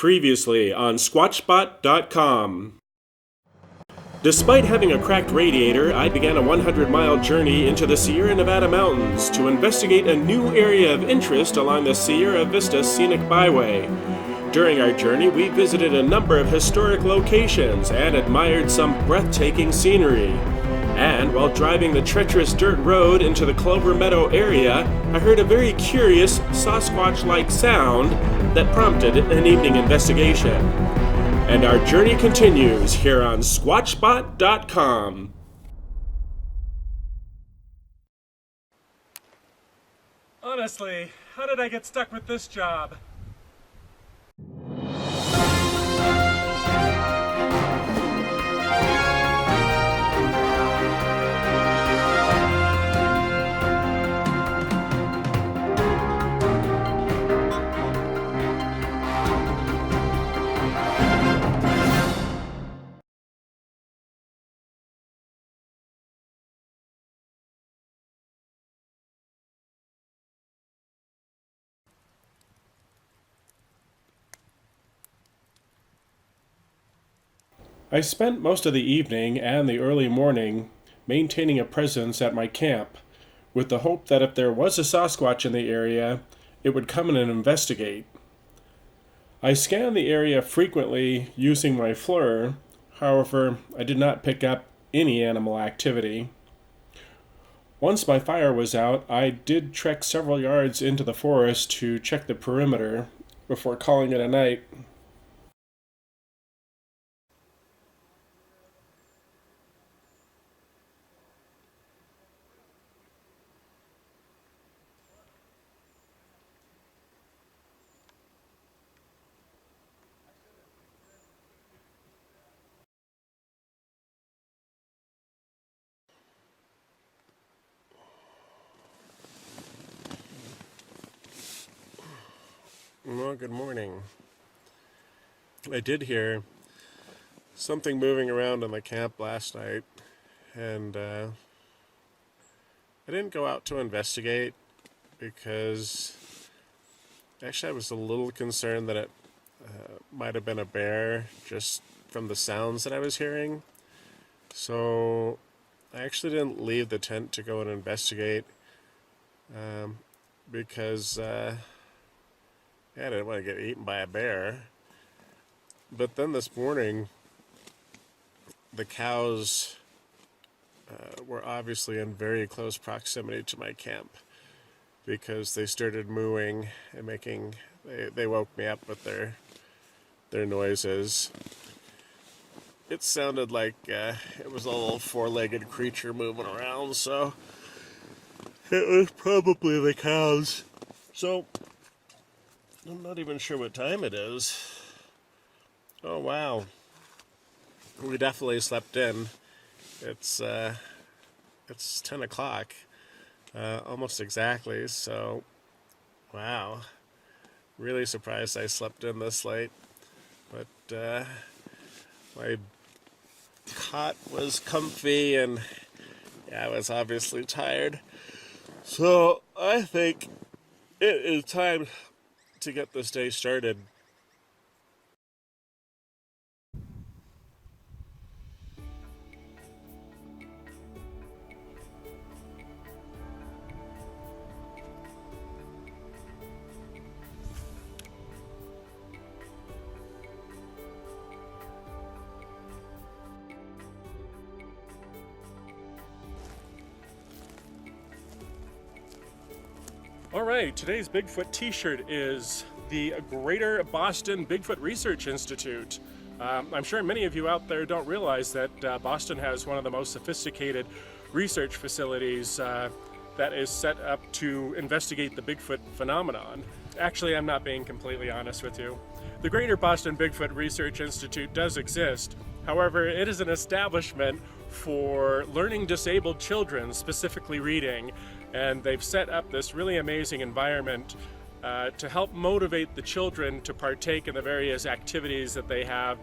Previously on Squatchbot.com. Despite having a cracked radiator, I began a 100-mile journey into the Sierra Nevada mountains to investigate a new area of interest along the Sierra Vista Scenic Byway. During our journey, we visited a number of historic locations and admired some breathtaking scenery. And while driving the treacherous dirt road into the Clover Meadow area, I heard a very curious Sasquatch-like sound that prompted an evening investigation. And our journey continues here on Squatchbot.com. Honestly, how did I get stuck with this job? I spent most of the evening and the early morning maintaining a presence at my camp, with the hope that if there was a Sasquatch in the area, it would come in and investigate. I scanned the area frequently using my FLIR, however, I did not pick up any animal activity. Once my fire was out, I did trek several yards into the forest to check the perimeter before calling it a night. Well, good morning. I did hear something moving around in the camp last night, and I didn't go out to investigate because actually I was a little concerned that it might have been a bear just from the sounds that I was hearing. So I actually didn't leave the tent to go and investigate because I didn't want to get eaten by a bear. But then this morning, the cows were obviously in very close proximity to my camp because they started mooing and they woke me up with their noises. It sounded like it was a little four-legged creature moving around, so it was probably the cows. So I'm not even sure what time it is. Oh, wow. We definitely slept in. It's 10 o'clock, almost exactly, so wow. Really surprised I slept in this late. But my cot was comfy and I was obviously tired. So I think it is time to get this day started. All right, today's Bigfoot t-shirt is the Greater Boston Bigfoot Research Institute. I'm sure many of you out there don't realize that Boston has one of the most sophisticated research facilities that is set up to investigate the Bigfoot phenomenon. Actually, I'm not being completely honest with you. The Greater Boston Bigfoot Research Institute does exist. However, it is an establishment for learning disabled children, specifically reading, and they've set up this really amazing environment to help motivate the children to partake in the various activities that they have,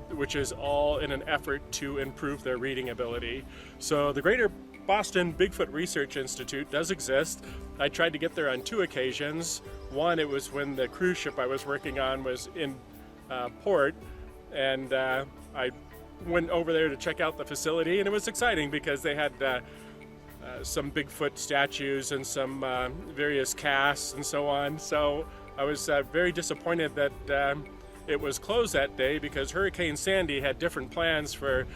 which is all in an effort to improve their reading ability. So the Greater Boston Bigfoot Research Institute does exist. I tried to get there on 2 occasions. One, it was when the cruise ship I was working on was in port, and I went over there to check out the facility, and it was exciting because they had some Bigfoot statues and some various casts and so on. So I was very disappointed that it was closed that day because Hurricane Sandy had different plans for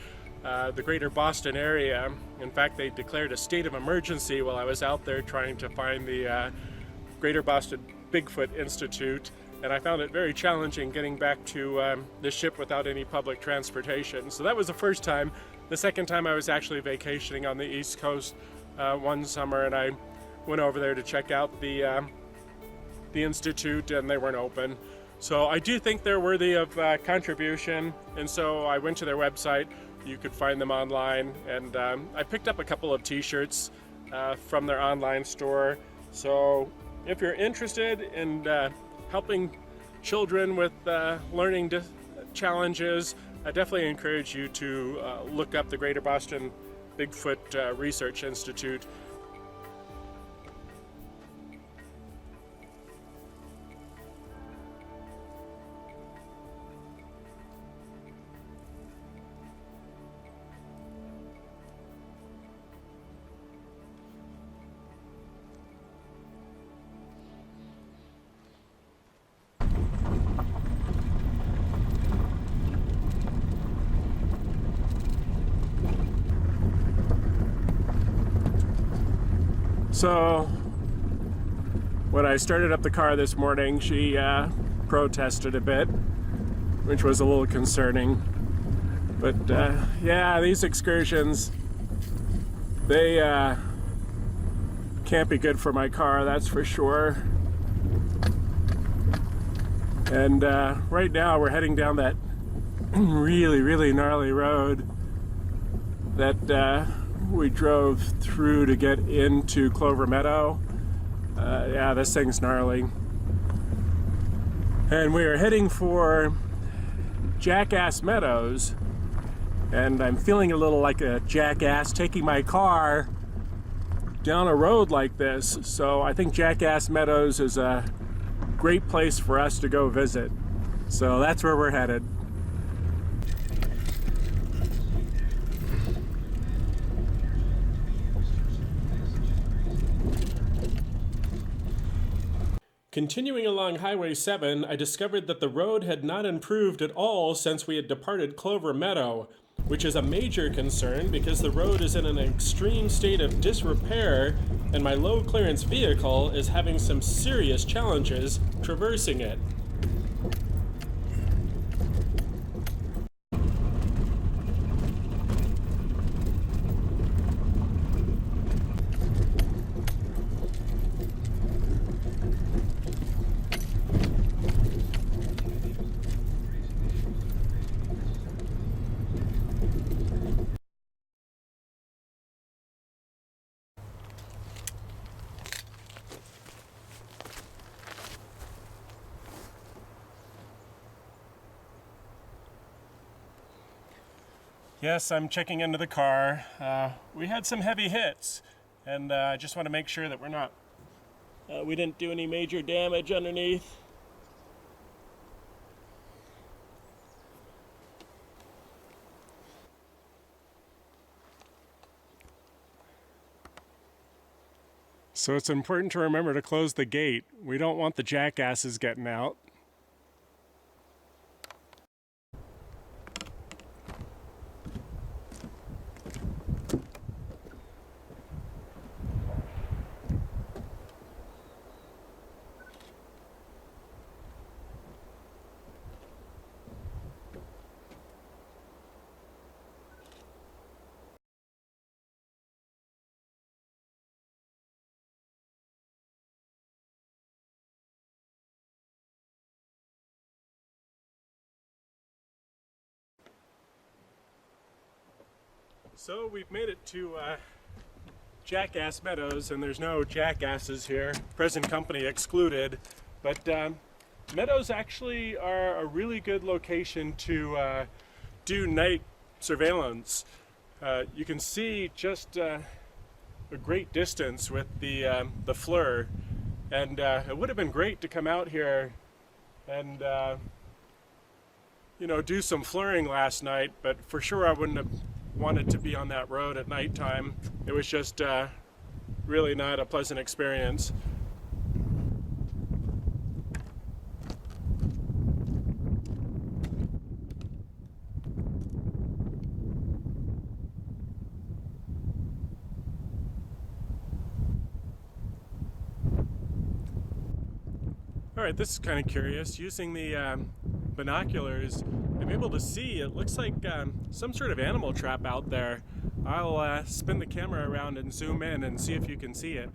the greater Boston area. In fact, they declared a state of emergency while I was out there trying to find the Greater Boston Bigfoot Institute, and I found it very challenging getting back to the ship without any public transportation. So that was the first time. The second time I was actually vacationing on the East Coast one summer, and I went over there to check out the Institute, and they weren't open. So I do think they're worthy of contribution, and so I went to their website. You could find them online, and I picked up a couple of t-shirts from their online store. So if you're interested in helping children with learning challenges, I definitely encourage you to look up the Greater Boston Bigfoot Research Institute. So when I started up the car this morning, she protested a bit, which was a little concerning. But yeah, these excursions, they can't be good for my car, that's for sure. And right now we're heading down that really gnarly road that we drove through to get into Clover Meadow. Yeah, this thing's gnarly. And we are heading for Jackass Meadows, and I'm feeling a little like a jackass taking my car down a road like this. So I think Jackass Meadows is a great place for us to go visit. So that's where we're headed. Continuing along Highway 7, I discovered that the road had not improved at all since we had departed Clover Meadow, which is a major concern because the road is in an extreme state of disrepair and my low clearance vehicle is having some serious challenges traversing it. Yes, I'm checking into the car. We had some heavy hits, and I just want to make sure that we didn't do any major damage underneath. So it's important to remember to close the gate. We don't want the jackasses getting out. So we've made it to Jackass Meadows, and there's no jackasses here, present company excluded, but meadows actually are a really good location to do night surveillance. You can see just a great distance with the FLIR, and it would have been great to come out here and do some flooring last night, but for sure I wouldn't have wanted to be on that road at nighttime. It was just really not a pleasant experience. Alright, this is kind of curious. Using the binoculars, I'm able to see, it looks like some sort of animal trap out there. I'll spin the camera around and zoom in and see if you can see it.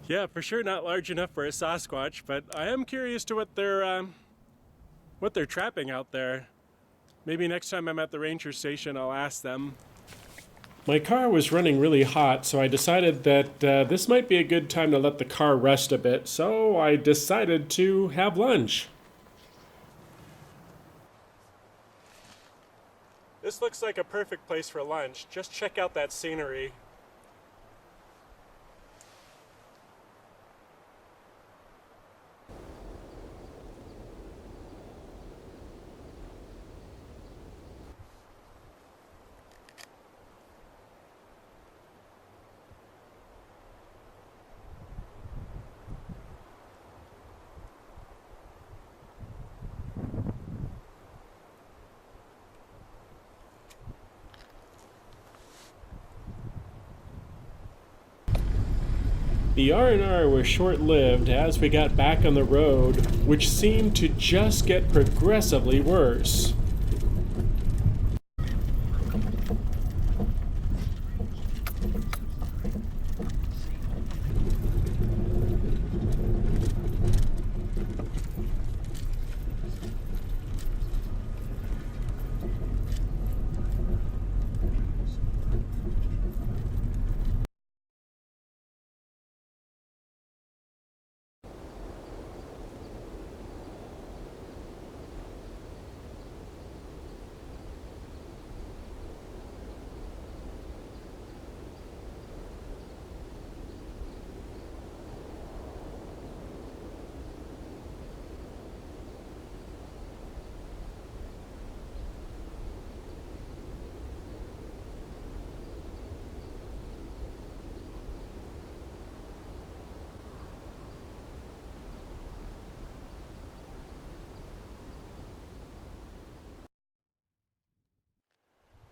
Yeah, for sure not large enough for a Sasquatch, but I am curious to what they're trapping out there. Maybe next time I'm at the ranger station, I'll ask them. My car was running really hot, so I decided that this might be a good time to let the car rest a bit, so I decided to have lunch. This looks like a perfect place for lunch. Just check out that scenery. The R&R was short-lived as we got back on the road, which seemed to just get progressively worse.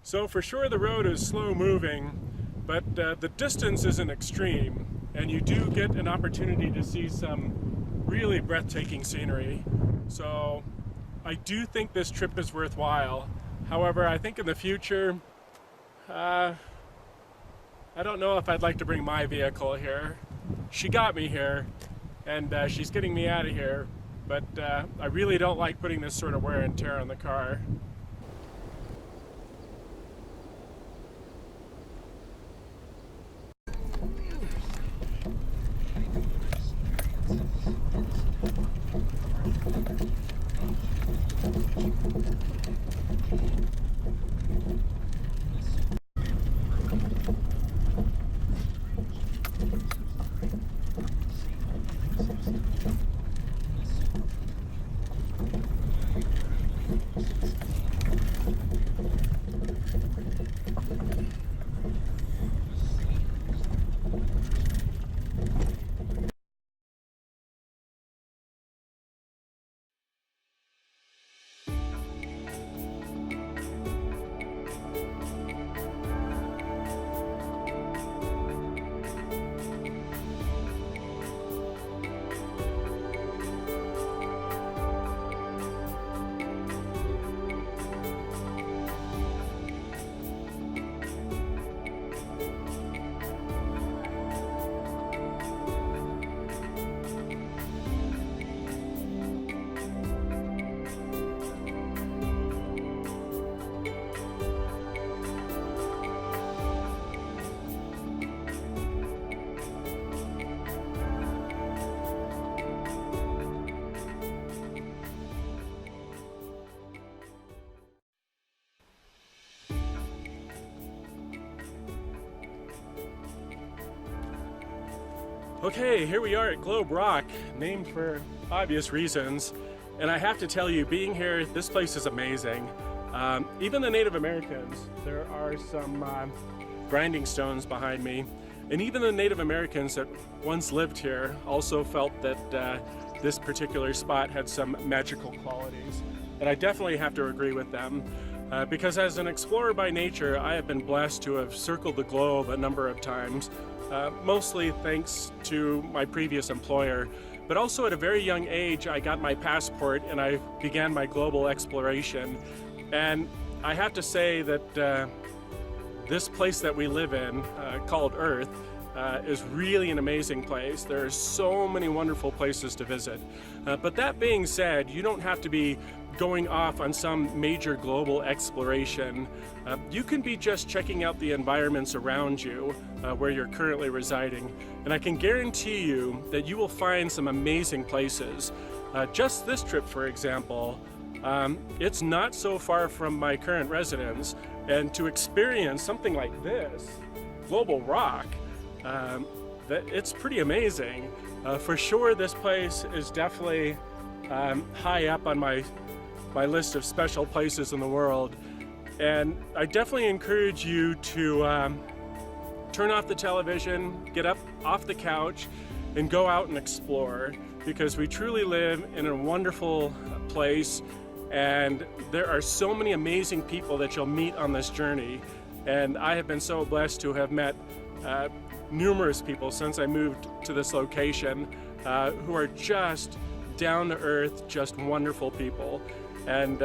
So for sure the road is slow moving, but the distance isn't extreme, and you do get an opportunity to see some really breathtaking scenery. So I do think this trip is worthwhile. However, I think in the future, I don't know if I'd like to bring my vehicle here. She got me here, and she's getting me out of here, but I really don't like putting this sort of wear and tear on the car. Okay, here we are at Globe Rock, named for obvious reasons. And I have to tell you, being here, this place is amazing. Even the Native Americans, there are some grinding stones behind me. And even the Native Americans that once lived here also felt that this particular spot had some magical qualities. And I definitely have to agree with them. Because as an explorer by nature, I have been blessed to have circled the globe a number of times, mostly thanks to my previous employer. But also at a very young age, I got my passport and I began my global exploration. And I have to say that this place that we live in, called Earth, is really an amazing place. There are so many wonderful places to visit. But that being said, you don't have to be going off on some major global exploration. You can be just checking out the environments around you where you're currently residing. And I can guarantee you that you will find some amazing places. Just this trip, for example, it's not so far from my current residence, and to experience something like this, Global Rock, it's pretty amazing. For sure, this place is definitely high up on my list of special places in the world, and I definitely encourage you to turn off the television, get up off the couch, and go out and explore, because we truly live in a wonderful place, and there are so many amazing people that you'll meet on this journey. And I have been so blessed to have met numerous people since I moved to this location who are just down to earth, just wonderful people. And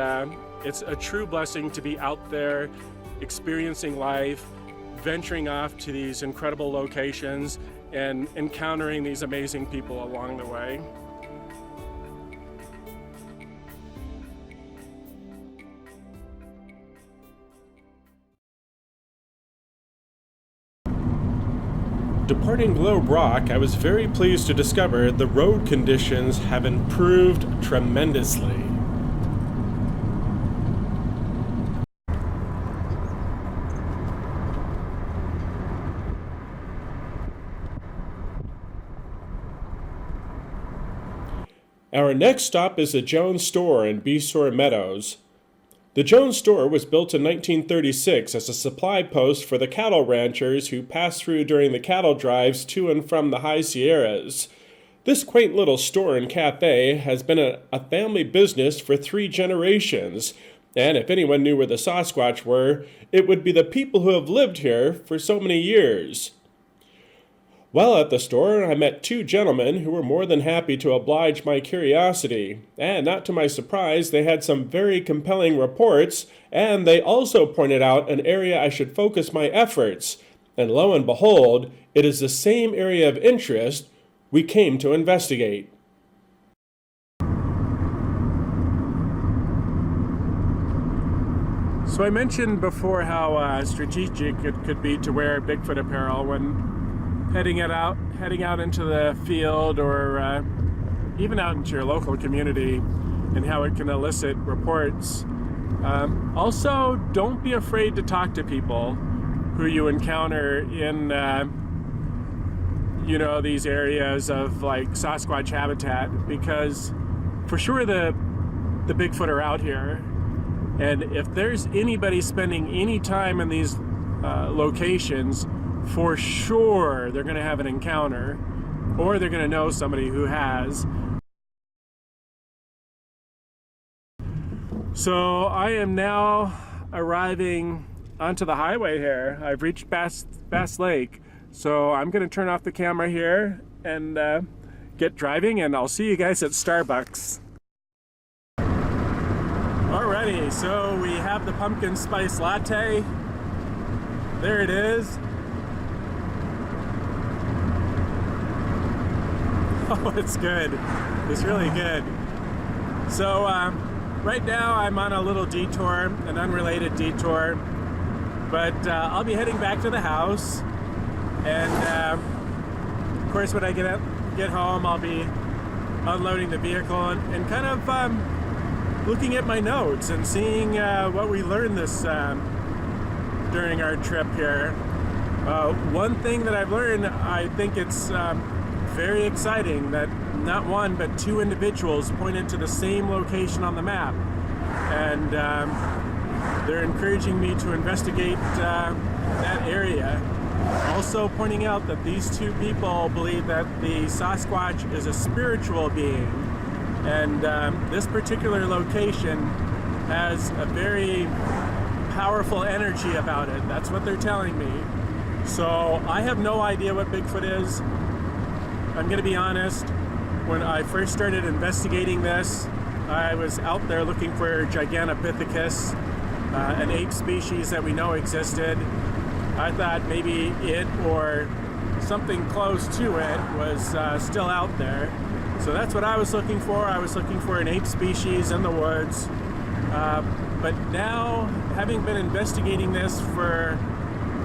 it's a true blessing to be out there experiencing life, venturing off to these incredible locations, and encountering these amazing people along the way. Departing Globe Rock, I was very pleased to discover the road conditions have improved tremendously. Our next stop is the Jones Store in Beesore Meadows. The Jones Store was built in 1936 as a supply post for the cattle ranchers who passed through during the cattle drives to and from the high Sierras. This quaint little store and cafe has been a family business for 3 generations, and if anyone knew where the Sasquatch were, it would be the people who have lived here for so many years. While at the store, I met 2 gentlemen who were more than happy to oblige my curiosity, and not to my surprise, they had some very compelling reports, and they also pointed out an area I should focus my efforts, and lo and behold, it is the same area of interest we came to investigate. So I mentioned before how strategic it could be to wear Bigfoot apparel when heading out into the field, or even out into your local community, and how it can elicit reports. Also, don't be afraid to talk to people who you encounter in these areas of like Sasquatch habitat, because for sure the Bigfoot are out here, and if there's anybody spending any time in these locations, for sure they're going to have an encounter, or they're going to know somebody who has. So I am now arriving onto the highway here. I've reached Bass Lake, so I'm going to turn off the camera here and get driving, and I'll see you guys at Starbucks. Alrighty, so we have the pumpkin spice latte. There it is. Oh, it's good. It's really good. So right now I'm on a little detour, an unrelated detour, but I'll be heading back to the house, and of course when I get home I'll be unloading the vehicle and kind of looking at my notes and seeing what we learned this during our trip here. One thing that I've learned, I think it's very exciting that not one but two individuals pointed to the same location on the map, and they're encouraging me to investigate that area. Also pointing out that these two people believe that the Sasquatch is a spiritual being, and this particular location has a very powerful energy about it. That's what they're telling me. So I have no idea what Bigfoot is. I'm gonna be honest, when I first started investigating this, I was out there looking for Gigantopithecus, an ape species that we know existed. I thought maybe it or something close to it was still out there. So that's what I was looking for. I was looking for an ape species in the woods. But now, having been investigating this for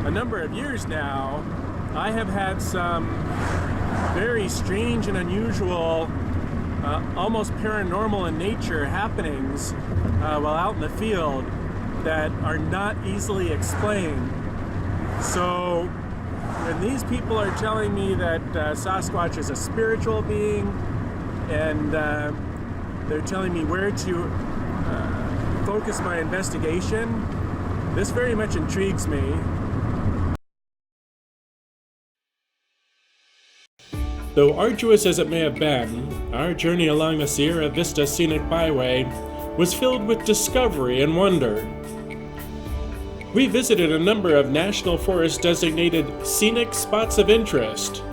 a number of years now, I have had some very strange and unusual, almost paranormal in nature happenings while out in the field that are not easily explained. So when these people are telling me that Sasquatch is a spiritual being, and they're telling me where to focus my investigation, this very much intrigues me. Though arduous as it may have been, our journey along the Sierra Vista Scenic Byway was filled with discovery and wonder. We visited a number of National Forest designated scenic spots of interest.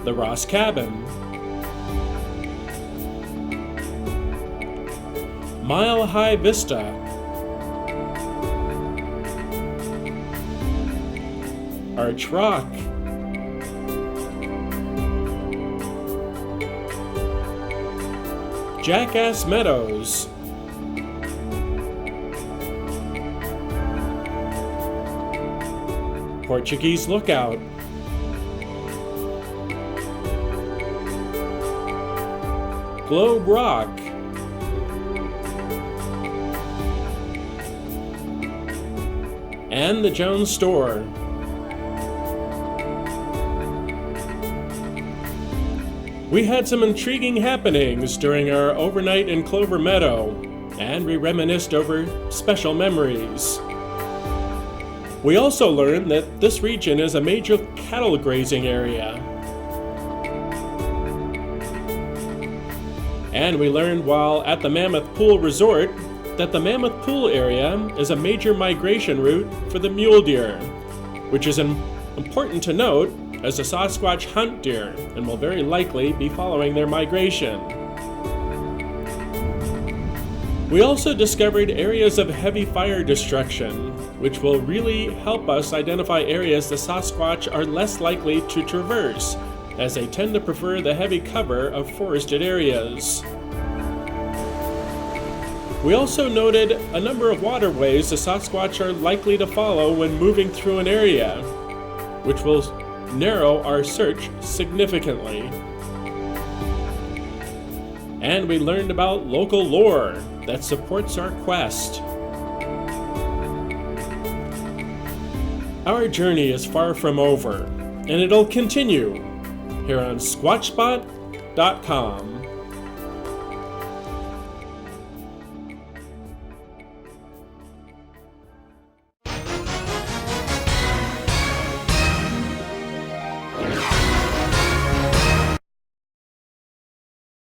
The Ross Cabin, Mile High Vista, Arch Rock, Jackass Meadows, Portuguese Lookout, Globe Rock, and the Jones Store. We had some intriguing happenings during our overnight in Clover Meadow, and we reminisced over special memories. We also learned that this region is a major cattle grazing area. And we learned while at the Mammoth Pool Resort that the Mammoth Pool area is a major migration route for the mule deer, which is important to note as the Sasquatch hunt deer and will very likely be following their migration. We also discovered areas of heavy fire destruction, which will really help us identify areas the Sasquatch are less likely to traverse, as they tend to prefer the heavy cover of forested areas. We also noted a number of waterways the Sasquatch are likely to follow when moving through an area, which will narrow our search significantly. And we learned about local lore that supports our quest. Our journey is far from over, and it'll continue here on squatchspot.com.